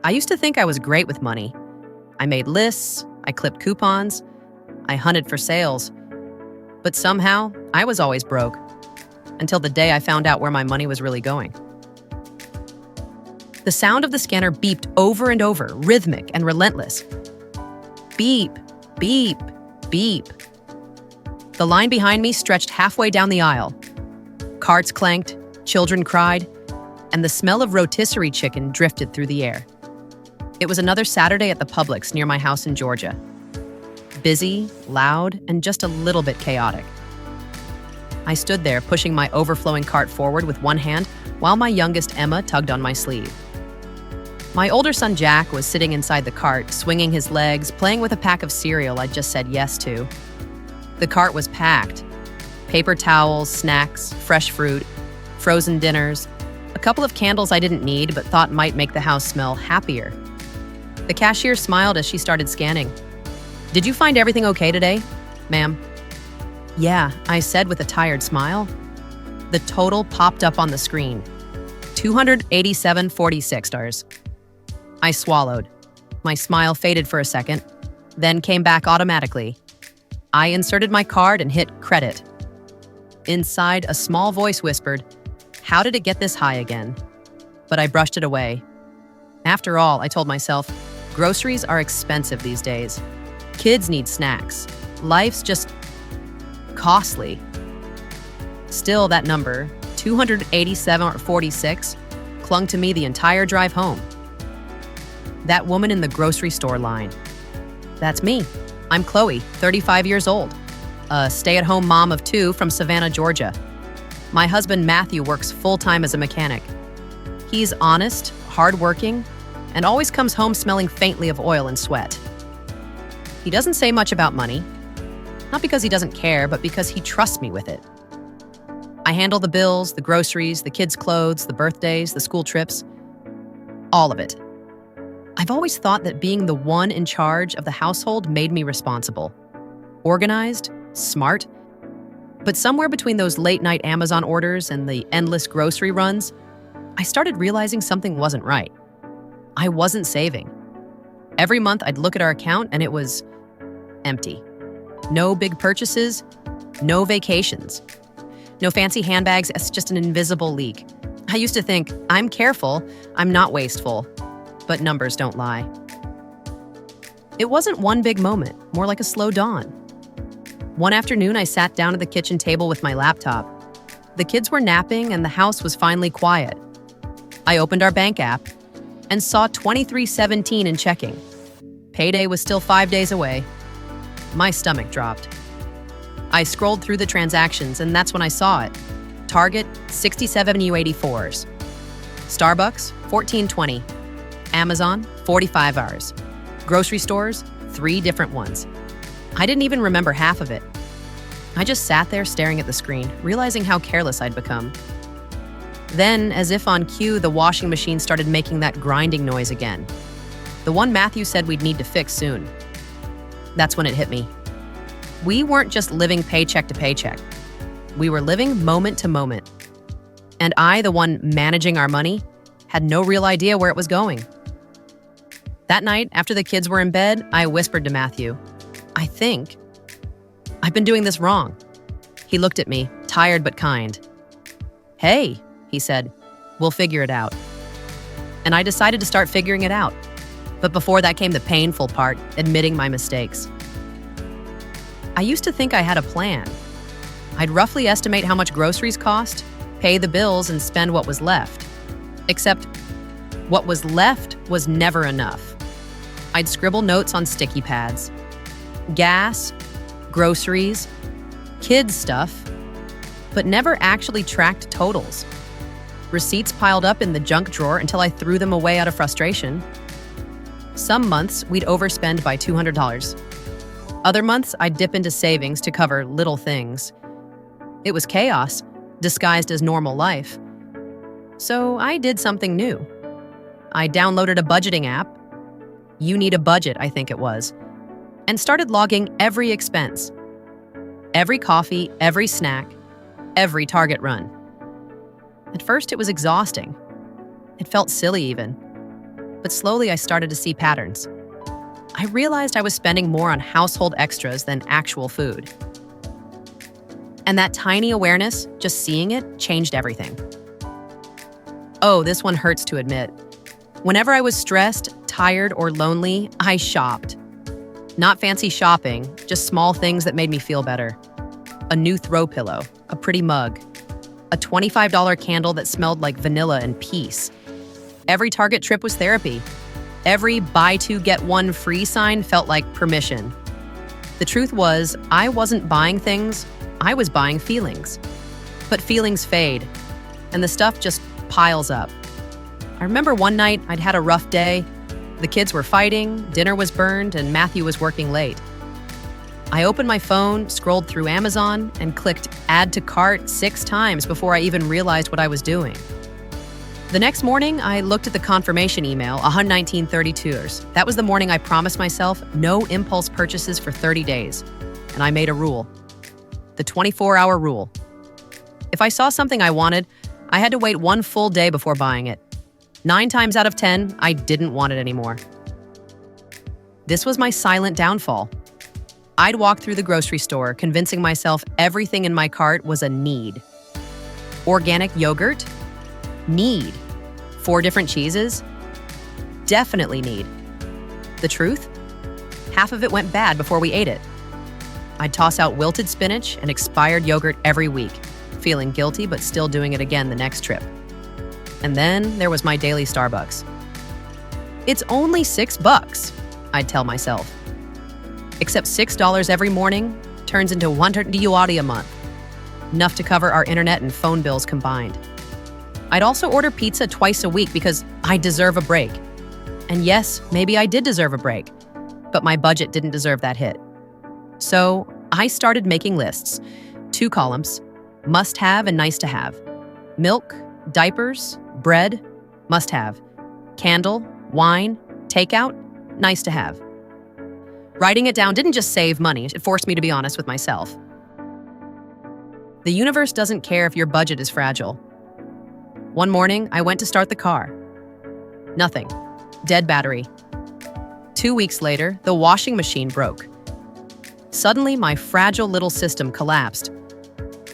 I used to think I was great with money. I made lists, I clipped coupons, I hunted for sales. But somehow, I was always broke. Until the day I found out where my money was really going. The sound of the scanner beeped over and over, rhythmic and relentless. Beep, beep, beep. The line behind me stretched halfway down the aisle. Carts clanked, children cried, and the smell of rotisserie chicken drifted through the air. It was another Saturday at the Publix near my house in Georgia. Busy, loud, and just a little bit chaotic. I stood there pushing my overflowing cart forward with one hand while my youngest Emma tugged on my sleeve. My older son Jack was sitting inside the cart, swinging his legs, playing with a pack of cereal I'd just said yes to. The cart was packed. Paper towels, snacks, fresh fruit, frozen dinners, a couple of candles I didn't need but thought might make the house smell happier. The cashier smiled as she started scanning. "Did you find everything okay today, ma'am?" "Yeah," I said with a tired smile. The total popped up on the screen. $287.46. I swallowed. My smile faded for a second, then came back automatically. I inserted my card and hit credit. Inside, a small voice whispered, "How did it get this high again?" But I brushed it away. After all, I told myself, groceries are expensive these days. Kids need snacks. Life's just costly. Still, that number, $287.46, clung to me the entire drive home. That woman in the grocery store line. That's me. I'm Chloe, 35 years old, a stay-at-home mom of 2 from Savannah, Georgia. My husband Matthew works full-time as a mechanic. He's honest, hardworking, and always comes home smelling faintly of oil and sweat. He doesn't say much about money, not because he doesn't care, but because he trusts me with it. I handle the bills, the groceries, the kids' clothes, the birthdays, the school trips, all of it. I've always thought that being the one in charge of the household made me responsible. Organized, smart, but somewhere between those late-night Amazon orders and the endless grocery runs, I started realizing something wasn't right. I wasn't saving. Every month I'd look at our account and it was empty. No big purchases, no vacations, no fancy handbags, it's just an invisible leak. I used to think, I'm careful, I'm not wasteful, but numbers don't lie. It wasn't one big moment, more like a slow dawn. One afternoon, I sat down at the kitchen table with my laptop. The kids were napping and the house was finally quiet. I opened our bank app and saw $23.17 in checking. Payday was still 5 days away. My stomach dropped. I scrolled through the transactions and that's when I saw it. Target, 67 U84s. Starbucks, 14.20. Amazon, 45 hours. Grocery stores, 3 different ones. I didn't even remember half of it. I just sat there staring at the screen, realizing how careless I'd become. Then, as if on cue, the washing machine started making that grinding noise again. The one Matthew said we'd need to fix soon. That's when it hit me. We weren't just living paycheck to paycheck. We were living moment to moment. And I, the one managing our money, had no real idea where it was going. That night, after the kids were in bed, I whispered to Matthew, "I think I've been doing this wrong." He looked at me, tired but kind. "Hey," he said, "we'll figure it out." And I decided to start figuring it out. But before that came the painful part, admitting my mistakes. I used to think I had a plan. I'd roughly estimate how much groceries cost, pay the bills, and spend what was left. Except, what was left was never enough. I'd scribble notes on sticky pads. Gas, groceries, kids' stuff, but never actually tracked totals. Receipts piled up in the junk drawer until I threw them away out of frustration. Some months, we'd overspend by $200. Other months, I'd dip into savings to cover little things. It was chaos, disguised as normal life. So I did something new. I downloaded a budgeting app. You Need a Budget, I think it was, and started logging every expense. Every coffee, every snack, every Target run. At first, it was exhausting. It felt silly even. but slowly I started to see patterns. I realized I was spending more on household extras than actual food. And that tiny awareness, just seeing it, changed everything. Oh, this one hurts to admit. Whenever I was stressed, tired, or lonely, I shopped. Not fancy shopping, just small things that made me feel better. A new throw pillow, a pretty mug, a $25 candle that smelled like vanilla and peace. Every Target trip was therapy. Every buy two, get one free sign felt like permission. The truth was, I wasn't buying things, I was buying feelings. But feelings fade, and the stuff just piles up. I remember one night I'd had a rough day. The kids were fighting, dinner was burned, and Matthew was working late. I opened my phone, scrolled through Amazon, and clicked add to cart 6 times before I even realized what I was doing. The next morning, I looked at the confirmation email, 119.32. That was the morning I promised myself no impulse purchases for 30 days. And I made a rule. The 24-hour rule. If I saw something I wanted, I had to wait 1 full day before buying it. 9 times out of 10, I didn't want it anymore. This was my silent downfall. I'd walk through the grocery store, convincing myself everything in my cart was a need. Organic yogurt? Need. 4 different cheeses? Definitely need. The truth? Half of it went bad before we ate it. I'd toss out wilted spinach and expired yogurt every week, feeling guilty but still doing it again the next trip. And then there was my daily Starbucks. It's only $6, I'd tell myself. Except $6 every morning turns into $100 a month, enough to cover our internet and phone bills combined. I'd also order pizza twice a week because I deserve a break. And yes, maybe I did deserve a break, but my budget didn't deserve that hit. So I started making lists, 2 columns, must have and nice to have. Milk, diapers, bread, must have. Candle, wine, takeout, nice to have. Writing it down didn't just save money, it forced me to be honest with myself. The universe doesn't care if your budget is fragile. One morning, I went to start the car. Nothing. Dead battery. 2 weeks later, the washing machine broke. Suddenly, my fragile little system collapsed.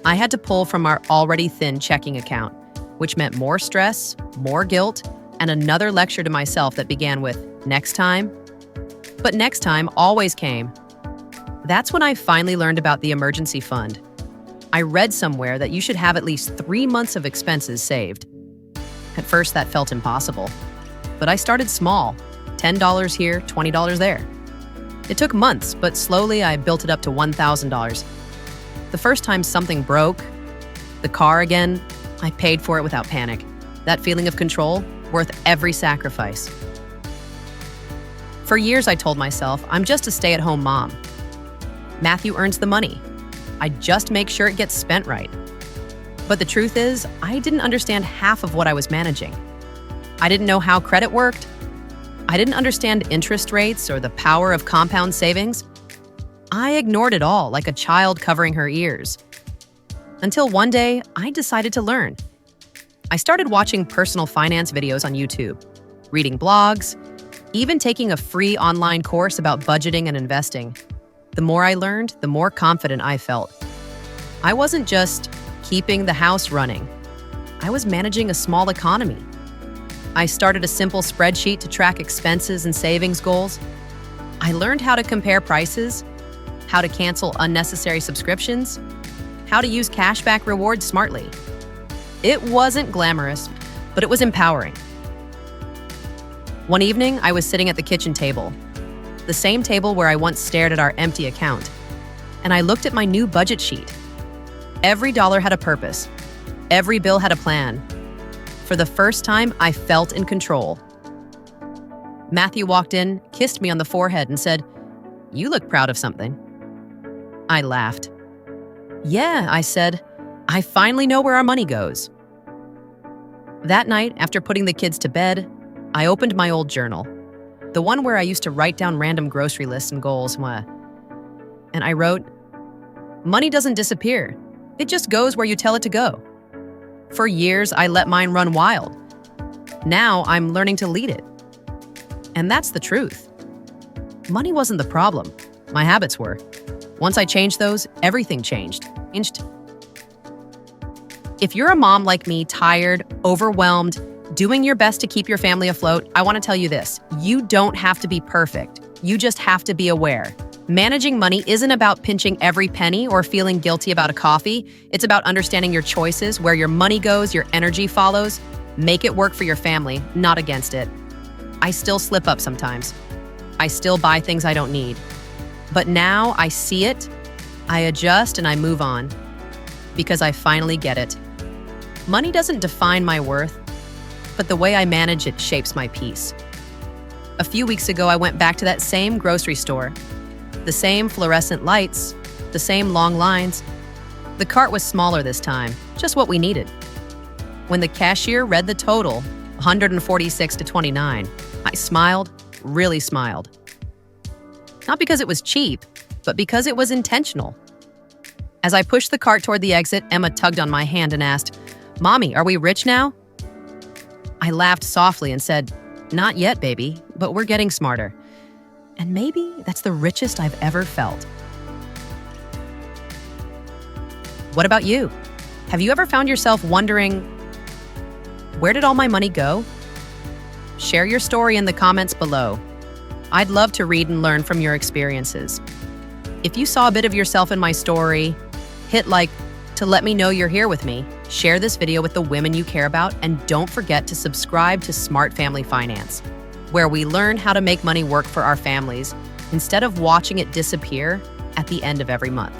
I had to pull from our already thin checking account, which meant more stress, more guilt, and another lecture to myself that began with, next time. But next time always came. That's when I finally learned about the emergency fund. I read somewhere that you should have at least 3 months of expenses saved. At first, that felt impossible. But I started small, $10 here, $20 there. It took months, but slowly I built it up to $1,000. The first time something broke, the car again, I paid for it without panic. That feeling of control, worth every sacrifice. For years, I told myself, I'm just a stay-at-home mom. Matthew earns the money. I just make sure it gets spent right. But the truth is, I didn't understand half of what I was managing. I didn't know how credit worked. I didn't understand interest rates or the power of compound savings. I ignored it all like a child covering her ears. Until one day, I decided to learn. I started watching personal finance videos on YouTube, reading blogs, even taking a free online course about budgeting and investing. The more I learned, the more confident I felt. I wasn't just keeping the house running. I was managing a small economy. I started a simple spreadsheet to track expenses and savings goals. I learned how to compare prices, how to cancel unnecessary subscriptions, how to use cashback rewards smartly. It wasn't glamorous, but it was empowering. One evening, I was sitting at the kitchen table, the same table where I once stared at our empty account, and I looked at my new budget sheet. Every dollar had a purpose. Every bill had a plan. For the first time, I felt in control. Matthew walked in, kissed me on the forehead, and said, "You look proud of something." I laughed. "Yeah," I said, "I finally know where our money goes." That night, after putting the kids to bed, I opened my old journal, the one where I used to write down random grocery lists and goals. And I wrote, "Money doesn't disappear. It just goes where you tell it to go." For years, I let mine run wild. Now I'm learning to lead it. And that's the truth. Money wasn't the problem. My habits were. Once I changed those, everything changed. If you're a mom like me, tired, overwhelmed, doing your best to keep your family afloat, I want to tell you this. You don't have to be perfect. You just have to be aware. Managing money isn't about pinching every penny or feeling guilty about a coffee. It's about understanding your choices, where your money goes, your energy follows. Make it work for your family, not against it. I still slip up sometimes. I still buy things I don't need. But now I see it, I adjust, and I move on. Because I finally get it. Money doesn't define my worth, but the way I manage it shapes my peace. A few weeks ago, I went back to that same grocery store. The same fluorescent lights, the same long lines. The cart was smaller this time, just what we needed. When the cashier read the total, $146 to $29, I smiled, really smiled. Not because it was cheap, but because it was intentional. As I pushed the cart toward the exit, Emma tugged on my hand and asked, "Mommy, are we rich now?" I laughed softly and said, "Not yet, baby, but we're getting smarter." And maybe that's the richest I've ever felt. What about you? Have you ever found yourself wondering, where did all my money go? Share your story in the comments below. I'd love to read and learn from your experiences. If you saw a bit of yourself in my story, hit like to let me know you're here with me. Share this video with the women you care about, and don't forget to subscribe to Smart Family Finance, where we learn how to make money work for our families instead of watching it disappear at the end of every month.